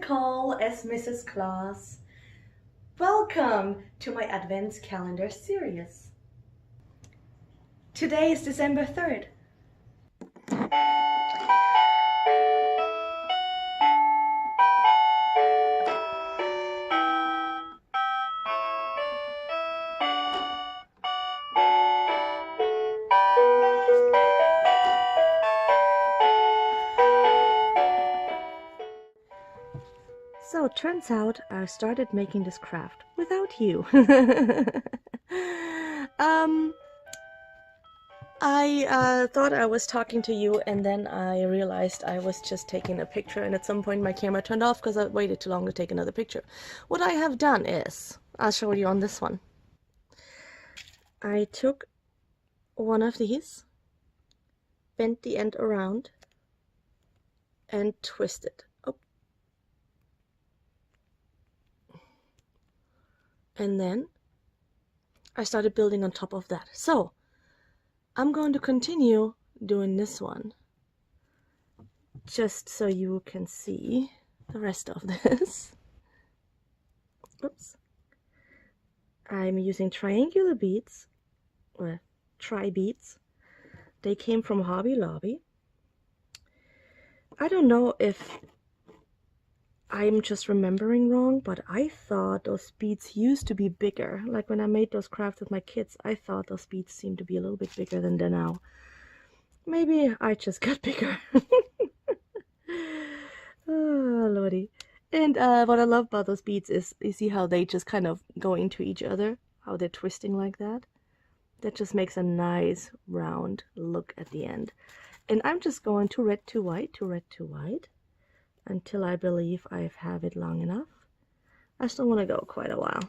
Nicole as Mrs. Claus. Welcome to my Advents Calendar series. Today is December 3rd. So it turns out I started making this craft without you. I thought I was talking to you, and then I realized I was just taking a picture, and at some point my camera turned off because I waited too long to take another picture. What I have done is, I'll show you on this one. I took one of these, bent the end around, and twisted. And then I started building on top of that. So I'm going to continue doing this one just so you can see the rest of this. Oops. I'm using triangular beads, or tri-beads. They came from Hobby Lobby. I don't know if I'm just remembering wrong, but I thought those beads used to be bigger. Like when I made those crafts with my kids, I thought those beads seemed to be a little bit bigger than they're now. Maybe I just got bigger. Oh, lordy. And what I love about those beads is, you see how they just kind of go into each other? How they're twisting like that? That just makes a nice round look at the end. And I'm just going to red to white, to red to white, until I believe I have it long enough. I still want to go quite a while.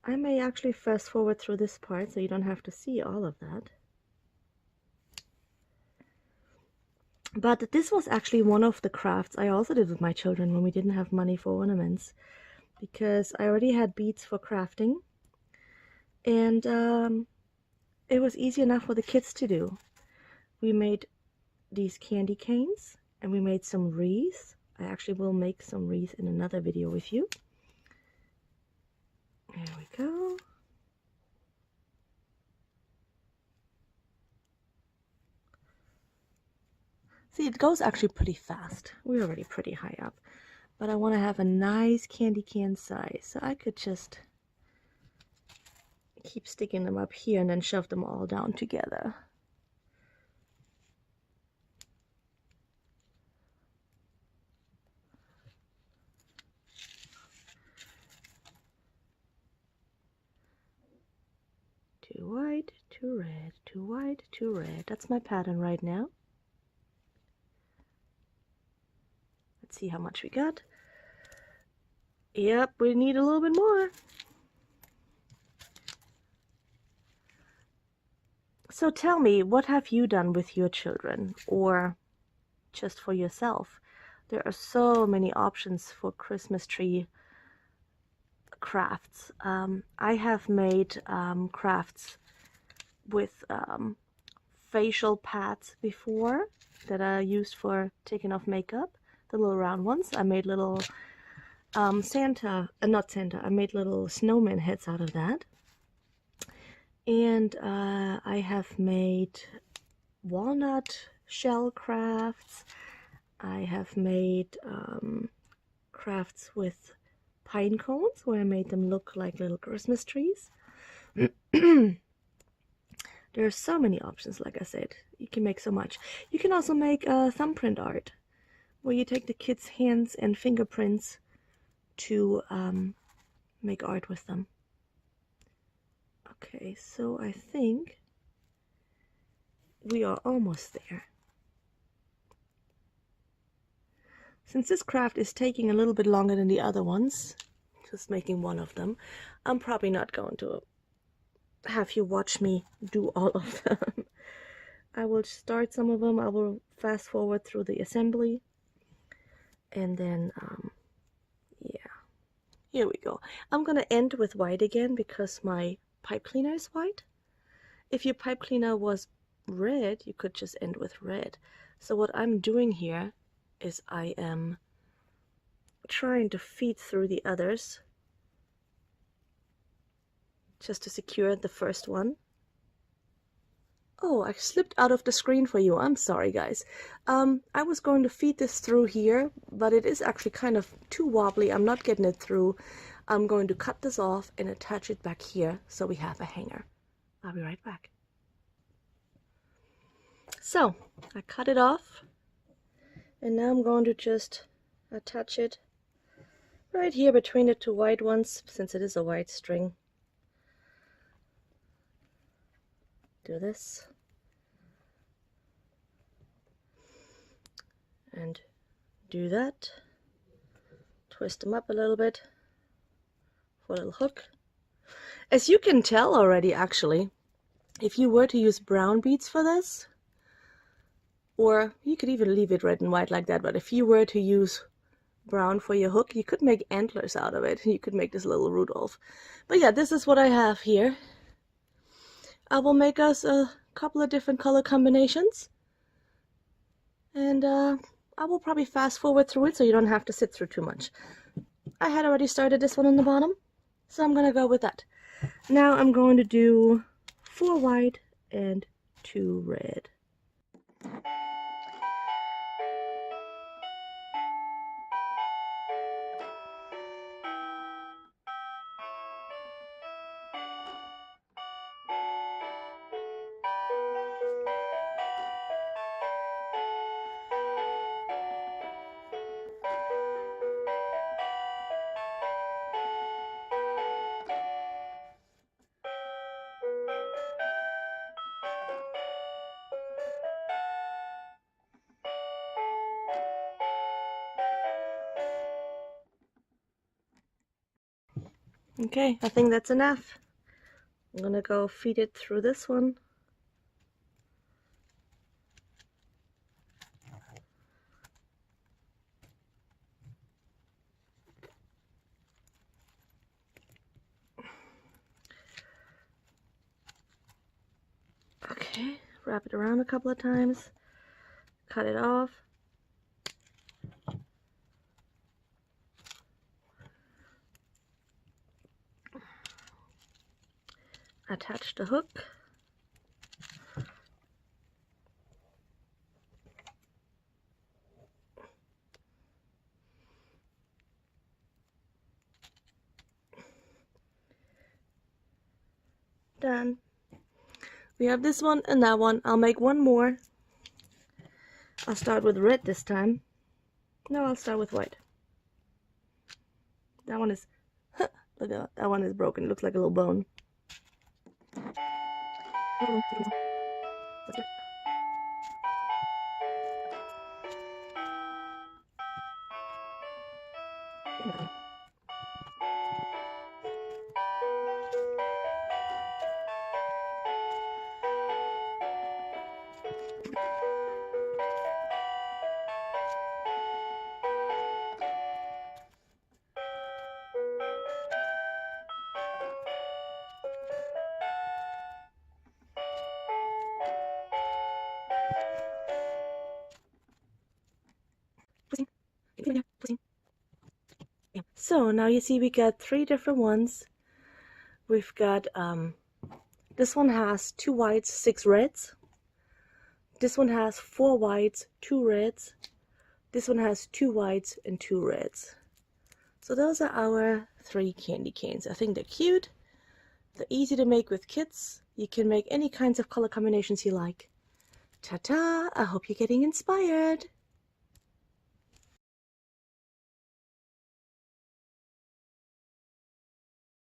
I may actually fast forward through this part so you don't have to see all of that. But this was actually one of the crafts I also did with my children when we didn't have money for ornaments, because I already had beads for crafting, and it was easy enough for the kids to do. We made these candy canes, and we made some wreaths. I actually will make some wreaths in another video with you. There we go. See, it goes actually pretty fast. We're already pretty high up. But I want to have a nice candy can size, so I could just keep sticking them up here and then shove them all down together. Too white, too red, too white, too red. That's my pattern right now. Let's see how much we got. Yep, we need a little bit more. So tell me, what have you done with your children, or just for yourself? There are so many options for Christmas tree crafts. I have made crafts with facial pads before that are used for taking off makeup, the little round ones. I made little I made little snowman heads out of that. And I have made walnut shell crafts. I have made crafts with pine cones, where I made them look like little Christmas trees. There are so many options, like I said. You can make so much. You can also make thumbprint art, where you take the kids' hands and fingerprints to make art with them. Okay, so I think we are almost there. Since this craft is taking a little bit longer than the other ones, just making one of them, I'm probably not going to have you watch me do all of them. I will start some of them, I will fast forward through the assembly, and then, yeah, here we go. I'm gonna end with white again because my pipe cleaner is white. If your pipe cleaner was red, you could just end with red. So what I'm doing here is I am trying to feed through the others just to secure the first one. Oh, I slipped out of the screen for you. I'm sorry, guys. I was going to feed this through here, but it is actually kind of too wobbly. I'm not getting it through. I'm going to cut this off and attach it back here so we have a hanger. I'll be right back. So, I cut it off, and now I'm going to just attach it right here between the two white ones, since it is a white string. Do this. And do that. Twist them up a little bit for a little hook. As you can tell already, actually, if you were to use brown beads for this, or you could even leave it red and white like that, but if you were to use brown for your hook, you could make antlers out of it. You could make this little Rudolph. But yeah, this is what I have here. I will make us a couple of different color combinations, and I will probably fast forward through it so you don't have to sit through too much. I had already started this one on the bottom, so I'm gonna go with that. Now I'm going to do 4 white and 2 red. Okay, I think that's enough. I'm gonna go feed it through this one. Okay, wrap it around a couple of times, cut it off. Attach the hook. Done. We have this one and that one. I'll make one more. I'll start with red this time. No, I'll start with white. That one is, look at that. That one is broken. It looks like a little bone. So now you see we got 3 different ones. We've got, this one has 2 whites, 6 reds. This one has 4 whites, 2 reds. This one has 2 whites and 2 reds. So those are our 3 candy canes. I think they're cute. They're easy to make with kids. You can make any kinds of color combinations you like. Ta-ta! I hope you're getting inspired.